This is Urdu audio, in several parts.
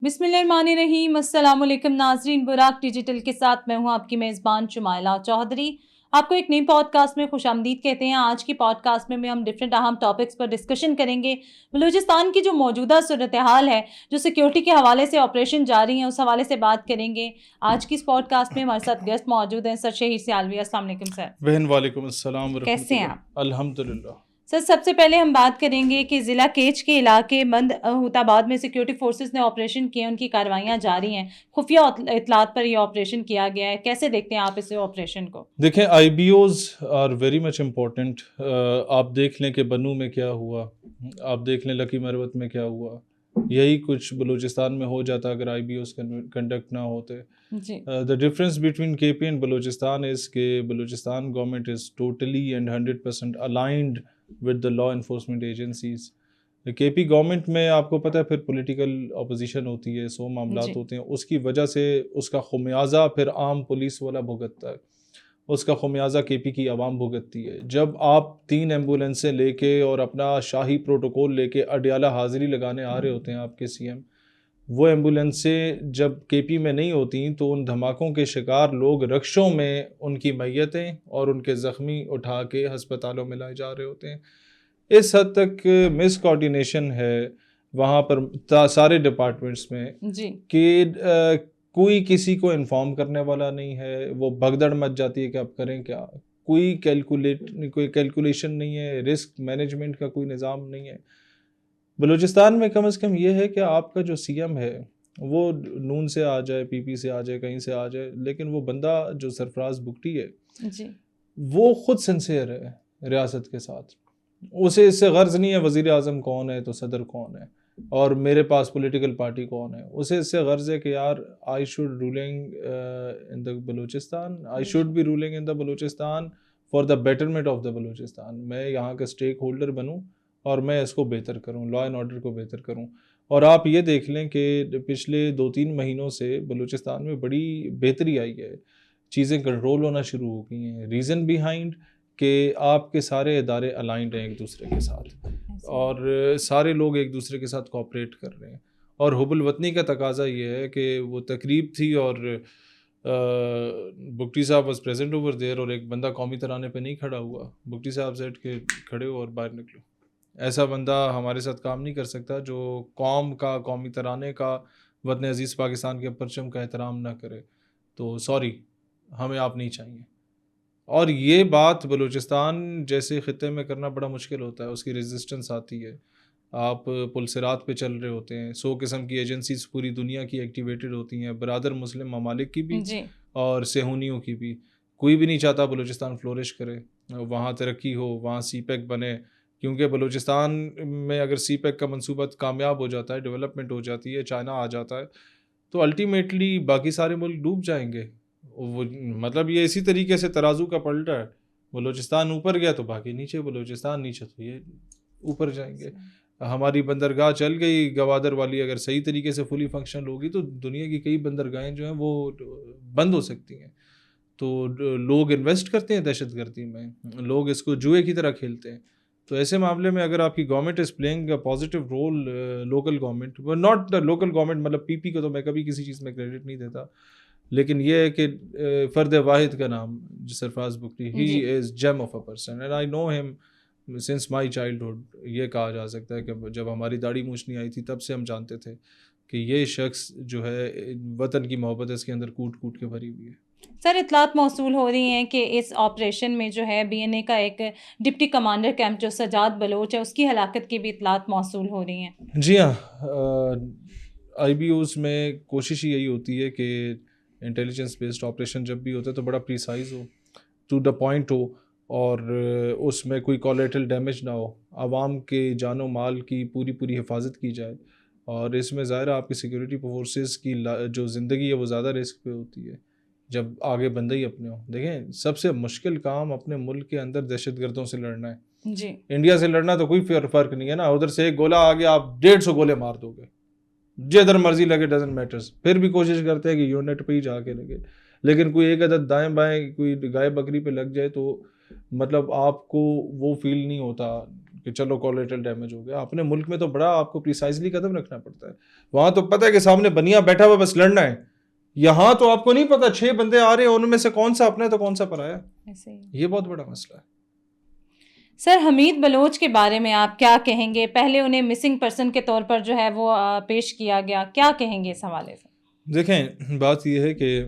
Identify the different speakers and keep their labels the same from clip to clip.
Speaker 1: بسم اللہ الرحمن الرحیم۔ السلام علیکم ناظرین، براق ڈیجیٹل کے ساتھ میں ہوں آپ کی میزبان شمائلہ چودھری۔ آپ کو ایک نئی پوڈ کاسٹ میں خوش آمدید کہتے ہیں۔ آج کی پوڈ کاسٹ میں ہم ڈفرینٹ اہم ٹاپکس پر ڈسکشن کریں گے۔ بلوچستان کی جو موجودہ صورتحال ہے، جو سیکیورٹی کے حوالے سے آپریشن جاری ہیں، اس حوالے سے بات کریں گے۔ آج کی اس پوڈ کاسٹ میں ہمارے ساتھ گیسٹ موجود ہیں سر شہیر سیالوی۔ السلام علیکم سر۔
Speaker 2: بہن وعلیکم السلام ورحمۃ اللہ۔
Speaker 1: کیسے ہیں آپ؟
Speaker 2: الحمدللہ۔
Speaker 1: سر سب سے پہلے ہم بات کریں گے کہ ضلع کیچ کے علاقے مند ہوتاباد میں سیکیورٹی فورسز نے آپریشن کیے، ان کی کارروائیاں جاری ہیں۔ خفیہ اطلاعات پر یہ آپریشن کیا گیا ہے، کیسے دیکھتے ہیں آپ اس آپریشن کو؟
Speaker 2: دیکھیں، I B Os are very much important. آپ دیکھ لیں کہ بنو میں کیا ہوا، آپ دیکھ لیں لکی مروت میں کیا ہوا، یہی کچھ بلوچستان میں ہو جاتا اگر آئی بی اوز کنڈکٹ نہ ہوتے۔ دا ڈفرینس بٹوین کے پی اینڈ بلوچستان از کہ Balochistan government is totally and 100% aligned with the law enforcement agencies. کے پی گورنمنٹ میں آپ کو پتہ ہے پھر پولیٹیکل اپوزیشن ہوتی ہے، 100 معاملات ہوتے ہیں، اس کی وجہ سے اس کا خمیازہ پھر عام پولیس والا بھگتتا ہے، اس کا خمیازہ کے پی کی عوام بھگتتی ہے۔ جب آپ 3 ایمبولینسیں لے کے اور اپنا شاہی پروٹوکول لے کے اڈیالہ حاضری لگانے آ رہے ہوتے ہیں آپ کے سی ایم، وہ ایمبولینسیں جب کے پی میں نہیں ہوتی تو ان دھماکوں کے شکار لوگ رکشوں میں ان کی میتیں اور ان کے زخمی اٹھا کے ہسپتالوں میں لائے جا رہے ہوتے ہیں۔ اس حد تک مس کوآرڈینیشن ہے وہاں پر سارے ڈپارٹمنٹس میں کہ کوئی کسی کو انفارم کرنے والا نہیں ہے، وہ بھگدڑ مچ جاتی ہے کہ اب کریں کیا، کوئی کیلکولیشن نہیں ہے، رسک مینجمنٹ کا کوئی نظام نہیں ہے۔ بلوچستان میں کم از کم یہ ہے کہ آپ کا جو سی ایم ہے وہ نون سے آ جائے، پی پی سے آ جائے، کہیں سے آ جائے، لیکن وہ بندہ جو سرفراز بگٹی ہے وہ خود سنسیئر ہے ریاست کے ساتھ۔ اسے اس سے غرض نہیں ہے وزیر اعظم کون ہے تو صدر کون ہے اور میرے پاس پولیٹیکل پارٹی کون ہے، اسے اس سے غرض ہے کہ یار I should ruling in the Balochistan, I should be ruling in the Balochistan for the betterment of the Balochistan. میں یہاں کا اسٹیک ہولڈر بنوں اور میں اس کو بہتر کروں، لا اینڈ آرڈر کو بہتر کروں۔ اور آپ یہ دیکھ لیں کہ پچھلے 2-3 مہینوں سے بلوچستان میں بڑی بہتری آئی ہے، چیزیں کنٹرول ہونا شروع ہو گئی ہیں۔ ریزن بیہائنڈ کہ آپ کے سارے ادارے الائنڈ ہیں ایک دوسرے کے ساتھ اور سارے لوگ ایک دوسرے کے ساتھ کوآپریٹ کر رہے ہیں۔ اور حب الوطنی کا تقاضا یہ ہے کہ وہ تقریب تھی اور بگٹی صاحب واز پریزنٹ اوور دیر اور ایک بندہ قومی ترانے پہ نہیں کھڑا ہوا، بگٹی صاحب سیٹ کے کھڑے ہو اور باہر نکلو۔ ایسا بندہ ہمارے ساتھ کام نہیں کر سکتا جو قوم کا، قومی ترانے کا، وطن عزیز پاکستان کے پرچم کا احترام نہ کرے۔ تو سوری، ہمیں آپ نہیں چاہیے۔ اور یہ بات بلوچستان جیسے خطے میں کرنا بڑا مشکل ہوتا ہے، اس کی ریزسٹنس آتی ہے۔ آپ پلسرات پہ چل رہے ہوتے ہیں، 100 قسم کی ایجنسیز پوری دنیا کی ایکٹیویٹڈ ہوتی ہیں، برادر مسلم ممالک کی بھی اور صہیونیوں کی بھی۔ کوئی بھی نہیں چاہتا بلوچستان فلورش کرے، وہاں ترقی ہو، وہاں سی پیک بنے، کیونکہ بلوچستان میں اگر سی پیک کا منصوبہ کامیاب ہو جاتا ہے، ڈیولپمنٹ ہو جاتی ہے، چائنا آ جاتا ہے، تو الٹیمیٹلی باقی سارے ملک ڈوب جائیں گے۔ وہ مطلب یہ اسی طریقے سے ترازو کا پلٹا ہے، بلوچستان اوپر گیا تو باقی نیچے، بلوچستان نیچے تو یہ اوپر جائیں گے۔ ہماری بندرگاہ چل گئی گوادر والی، اگر صحیح طریقے سے فلی فنکشنل ہوگی تو دنیا کی کئی بندرگاہیں جو ہیں وہ بند ہو سکتی ہیں۔ تو لوگ انویسٹ کرتے ہیں دہشت گردی میں، لوگ اس کو جوئے کی طرح کھیلتے ہیں۔ تو ایسے معاملے میں اگر آپ کی government is playing a positive role, local government, not the local government, مطلب پی پی کو تو میں کبھی کسی چیز میں کریڈٹ نہیں دیتا، لیکن یہ ہے کہ فرد واحد کا نام Sarfraz Bugti, he is gem of a person and I know him since my childhood. یہ کہا جا سکتا ہے کہ جب ہماری داڑھی مونچھ نہیں آئی تھی تب سے ہم جانتے تھے کہ یہ شخص جو ہے وطن کی محبت اس کے اندر کوٹ کوٹ کے بھری ہوئی ہے۔
Speaker 1: سر اطلاعات موصول ہو رہی ہیں کہ اس آپریشن میں جو ہے بی این اے کا ایک ڈپٹی کمانڈر کیمپ جو سجاد بلوچ ہے، اس کی ہلاکت کی بھی اطلاعات موصول ہو رہی ہیں۔
Speaker 2: جی ہاں، آئی بی اوز میں کوشش یہی ہوتی ہے کہ انٹیلیجنس بیسڈ آپریشن جب بھی ہوتا ہے تو بڑا پریسائز ہو، ٹو دا پوائنٹ ہو، اور اس میں کوئی کولیٹرل ڈیمیج نہ ہو، عوام کے جان و مال کی پوری حفاظت کی جائے۔ اور اس میں ظاہر آپ کی سیکورٹی فورسز کی جو زندگی ہے وہ زیادہ رسک پہ ہوتی ہے جب آگے بندے ہی اپنے ہوں۔ دیکھیں، سب سے مشکل کام اپنے ملک کے اندر دہشت گردوں سے لڑنا ہے۔
Speaker 1: جی،
Speaker 2: انڈیا سے لڑنا تو کوئی فرق نہیں ہے نا، ادھر سے ایک گولہ آگے آپ 150 گولے مار دو گے، جدھر مرضی لگے، ڈزنٹ میٹرز۔ پھر بھی کوشش کرتے ہیں کہ یونٹ پہ ہی جا کے لگے، لیکن کوئی ایک عدد دائیں بائیں کوئی گائے بکری پہ لگ جائے تو مطلب آپ کو وہ فیل نہیں ہوتا کہ چلو کولیٹرل ڈیمیج ہو گیا. اپنے ملک میں تو بڑا آپ کو پریسائزلی قدم رکھنا پڑتا ہے. وہاں تو پتہ ہے کہ سامنے بنیا بیٹھا ہوا بس لڑنا ہے. یہاں تو آپ کو نہیں پتا 6 بندے آ رہے ہیں, ان میں سے کون سا اپنا ہے تو کون سا پرایا. یہ بہت بڑا مسئلہ ہے.
Speaker 1: سر حمید بلوچ کے بارے میں آپ کیا کہیں گے؟ پہلے انہیں مسنگ پرسن کے طور پر جو ہے وہ پیش کیا گیا, کیا کہیں گے اس حوالے سے؟
Speaker 2: دیکھیں بات یہ ہے کہ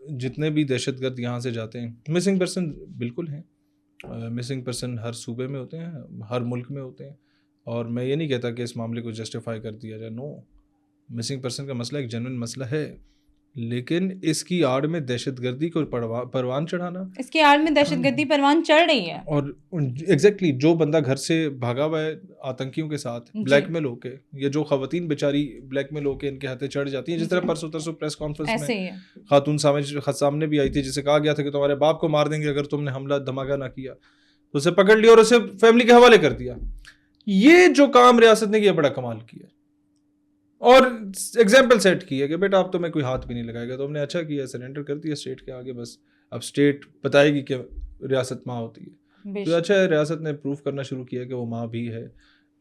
Speaker 2: جتنے بھی دہشت گرد یہاں سے جاتے ہیں, مسنگ پرسن بالکل ہیں, مسنگ پرسن ہر صوبے میں ہوتے ہیں, ہر ملک میں ہوتے ہیں, اور میں یہ نہیں کہتا کہ اس معاملے کو جسٹیفائی کر دیا جائے. نو, مسنگ پرسن کا مسئلہ ایک جنوین مسئلہ ہے, لیکن اس کی آڑ میں دہشت گردی کو پروان چڑھانا,
Speaker 1: اس کی آڑ میں دہشت گردی پروان چڑھ رہی ہے,
Speaker 2: اور ایگزیکٹلی جو بندہ گھر سے بھاگا ہوا ہے آتنکیوں کے ساتھ بلیک میل ہو کے, یا جو خواتین بیچاری بلیک میل ہو کے ان کے ہاتھے چڑھ جاتی ہیں, جس طرح پرسوں ترسوں پریس کانفرنس میں خاتون سامنے بھی آئی تھی جسے کہا گیا تھا کہ تمہارے باپ کو مار دیں گے اگر تم نے حملہ دھماکہ نہ کیا, تو اسے پکڑ لیا اور اسے فیملی کے حوالے کر دیا. یہ جو کام ریاست نے کیا بڑا کمال کیا, اور ایگزامپل سیٹ کی ہے کہ بیٹا اب تو میں کوئی ہاتھ بھی نہیں لگائے گا. تو ہم نے اچھا کیا, سرینڈر کر دیا اسٹیٹ کے آگے, بس اب اسٹیٹ بتائے گی کہ ریاست ماں ہوتی ہے. تو اچھا ہے, ریاست نے پروف کرنا شروع کیا کہ وہ ماں بھی ہے.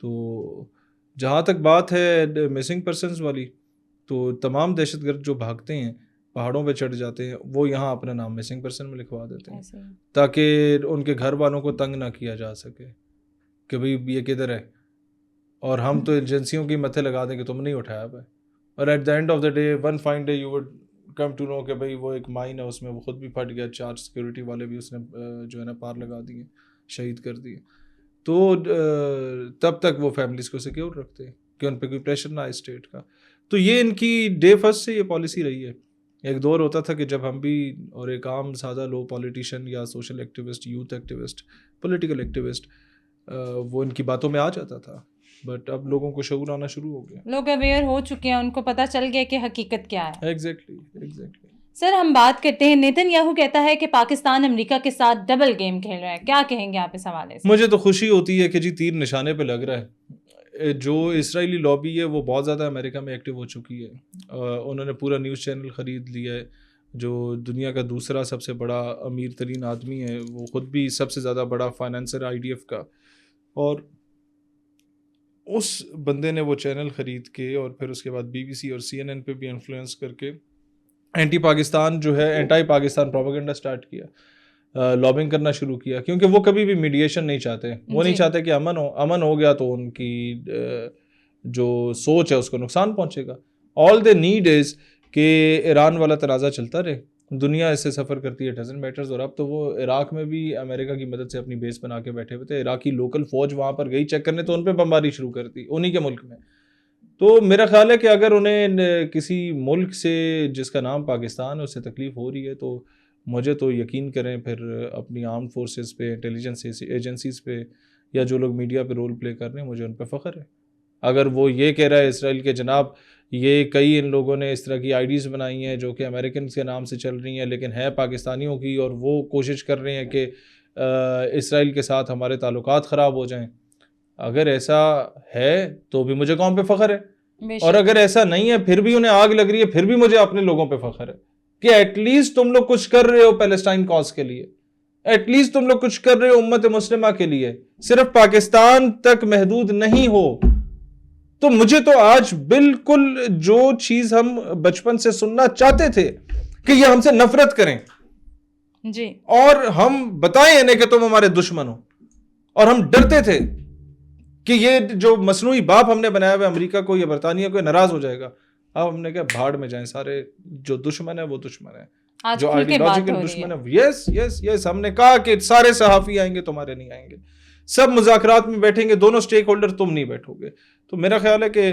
Speaker 2: تو جہاں تک بات ہے مسنگ پرسنز والی, تو تمام دہشت گرد جو بھاگتے ہیں پہاڑوں پہ چڑھ جاتے ہیں, وہ یہاں اپنا نام مسنگ پرسن میں لکھوا دیتے ہیں تاکہ ان کے گھر والوں کو تنگ نہ کیا جا سکے کہ بھئی یہ کدھر ہے, اور ہم تو ایجنسیوں کی متھے لگا دیں کہ تم نہیں اٹھایا پہ, اور at the end of the day one fine day you would come to know کہ بھئی وہ ایک مائن ہے, اس میں وہ خود بھی پھٹ گیا, 4 سیکورٹی والے بھی اس نے جو ہے نا پار لگا دیے, شہید کر دیے. تو تب تک وہ فیملیز کو سیکیور رکھتے ہیں کہ ان پہ کوئی پریشر نہ آئے اسٹیٹ کا. تو یہ ان کی ڈے فرسٹ سے یہ پالیسی رہی ہے. ایک دور ہوتا تھا کہ جب ہم بھی اور ایک عام سادہ لو پولیٹیشین یا social activist, youth activist, political activist, وہ ان کی باتوں میں آ جاتا تھا, بٹ اب لوگوں کو شعور آنا شروع ہو گیا,
Speaker 1: لوگ اویئر ہو چکے ہیں, ان کو پتہ چل گیا کہ حقیقت کیا ہے.
Speaker 2: ایگزیکٹلی.
Speaker 1: سر ہم بات کرتے ہیں, نیتن یاہو کہتا ہے کہ پاکستان امریکہ کے ساتھ ڈبل گیم کھیل رہا ہے, کیا کہیں گے آپ اس حوالے سے؟
Speaker 2: مجھے تو خوشی ہوتی ہے کہ جی تیر نشانے پہ لگ رہا ہے. جو اسرائیلی لابی ہے وہ بہت زیادہ امریکہ میں ایکٹیو ہو چکی ہے. انہوں نے پورا نیوز چینل خرید لیا ہے, جو دنیا کا دوسرا سب سے بڑا امیر ترین آدمی ہے, وہ خود بھی سب سے زیادہ بڑا فائنانسر IDF کا, اور اس بندے نے وہ چینل خرید کے اور پھر اس کے بعد BBC اور CNN پہ بھی انفلوئنس کر کے اینٹی پاکستان جو ہے, اینٹائی پاکستان پروپیگنڈا سٹارٹ کیا, لابنگ کرنا شروع کیا, کیونکہ وہ کبھی بھی میڈیشن نہیں چاہتے. وہ نہیں چاہتے کہ امن ہو گیا تو ان کی جو سوچ ہے اس کو نقصان پہنچے گا. آل دے نیڈ از کہ ایران والا تنازع چلتا رہے, دنیا اس سے سفر کرتی ہے, ڈزنٹ میٹرز. اور اب تو وہ عراق میں بھی امریکہ کی مدد سے اپنی بیس بنا کے بیٹھے ہوئے تھے. عراقی لوکل فوج وہاں پر گئی چیک کرنے, تو ان پہ بمباری شروع کر دی انہی کے ملک میں. تو میرا خیال ہے کہ اگر انہیں کسی ملک سے جس کا نام پاکستان ہے اس سے تکلیف ہو رہی ہے, تو مجھے تو یقین کریں پھر اپنی آرم فورسز پہ, انٹیلیجنس ایجنسیز پہ, یا جو لوگ میڈیا پہ رول پلے کر رہے ہیں, مجھے ان پہ فخر ہے. اگر وہ یہ کہہ رہا ہے اسرائیل کے جناب یہ کئی ان لوگوں نے اس طرح کی IDs بنائی ہیں جو کہ امریکنز کے نام سے چل رہی ہیں لیکن ہے پاکستانیوں کی, اور وہ کوشش کر رہے ہیں کہ اسرائیل کے ساتھ ہمارے تعلقات خراب ہو جائیں, اگر ایسا ہے تو بھی مجھے قوم پہ فخر ہے. اور اگر ایسا نہیں ہے پھر بھی انہیں آگ لگ رہی ہے, پھر بھی مجھے اپنے لوگوں پہ فخر ہے کہ ایٹ لیسٹ تم لوگ کچھ کر رہے ہو پیلسٹائن کاز کے لیے, ایٹ لیسٹ تم لوگ کچھ کر رہے ہو امت مسلمہ کے لیے, صرف پاکستان تک محدود نہیں ہو. تو مجھے تو آج بالکل جو چیز ہم بچپن سے سننا چاہتے تھے کہ یہ ہم سے نفرت کریں
Speaker 1: جی,
Speaker 2: اور ہم بتائیں انہیں کہ تم ہمارے دشمن ہو, اور ہم ڈرتے تھے کہ یہ جو مصنوعی باپ ہم نے بنایا ہوا امریکہ کو یا برطانیہ کو ناراض ہو جائے گا, اب ہم نے کہا بھاڑ میں جائیں سارے, جو دشمن ہے وہ دشمن ہے, جو آئیڈیالوجیکل دشمن ہے. یس ہم نے کہا کہ سارے صحافی آئیں گے, تمہارے نہیں آئیں گے, سب مذاکرات میں بیٹھیں گے, دونوں سٹیک ہولڈر, تم نہیں بیٹھو گے. تو میرا خیال ہے کہ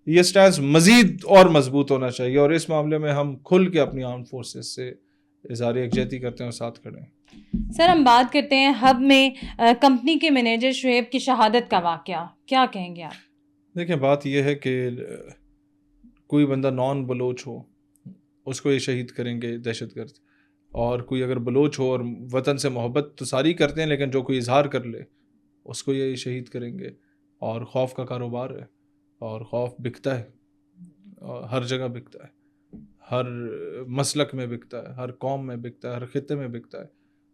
Speaker 2: یہ سٹانس مزید اور مضبوط ہونا چاہیے, اور اس معاملے میں ہم کھل کے اپنی آرم فورسز سے اظہار یکجہتی کرتے ہیں اور ساتھ کھڑے ہیں.
Speaker 1: سر ہم بات کرتے ہیں ہب میں کمپنی کے مینیجر شعیب کی شہادت کا واقعہ, کیا کہیں گے آپ؟
Speaker 2: دیکھیں بات یہ ہے کہ کوئی بندہ نان بلوچ ہو اس کو یہ شہید کریں گے دہشت گرد, اور کوئی اگر بلوچ ہو اور وطن سے محبت تو ساری کرتے ہیں لیکن جو کوئی اظہار کر لے اس کو یہ شہید کریں گے. اور خوف کا کاروبار ہے, اور خوف بکتا ہے, ہر جگہ بکتا ہے, ہر مسلک میں بکتا ہے, ہر قوم میں بکتا ہے, ہر خطے میں بکتا ہے.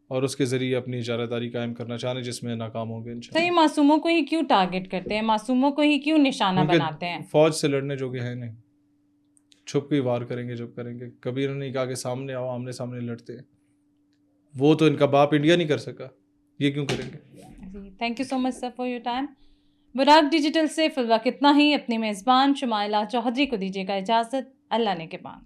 Speaker 2: اور اس کے ذریعے اپنی اجارہ داری قائم کرنا چاہ رہے ہیں، جس میں ناکام ہوں گے
Speaker 1: تو
Speaker 2: انشاءاللہ.
Speaker 1: یہ معصوموں کو ہی کیوں ٹارگٹ کرتے ہیں، معصوموں کو ہی کیوں نشانہ
Speaker 2: ان کے
Speaker 1: بناتے ہیں؟
Speaker 2: فوج سے لڑنے جو کہ ہے نہیں، چھپ کے وار کریں گے جب کریں گے. کبھی انہوں نے کہا کہ سامنے آؤ، آمنے سامنے لڑتے ہیں. وہ تو ان کا باپ انڈیا نہیں کر سکا، یہ کیوں کریں گے؟
Speaker 1: جی thank you so much sir for your time. Buraq digital سے فی الوقت اتنا ہی. اپنے میزبان شمائلہ چودھری کو دیجیے گا اجازت. اللہ نے کے بان.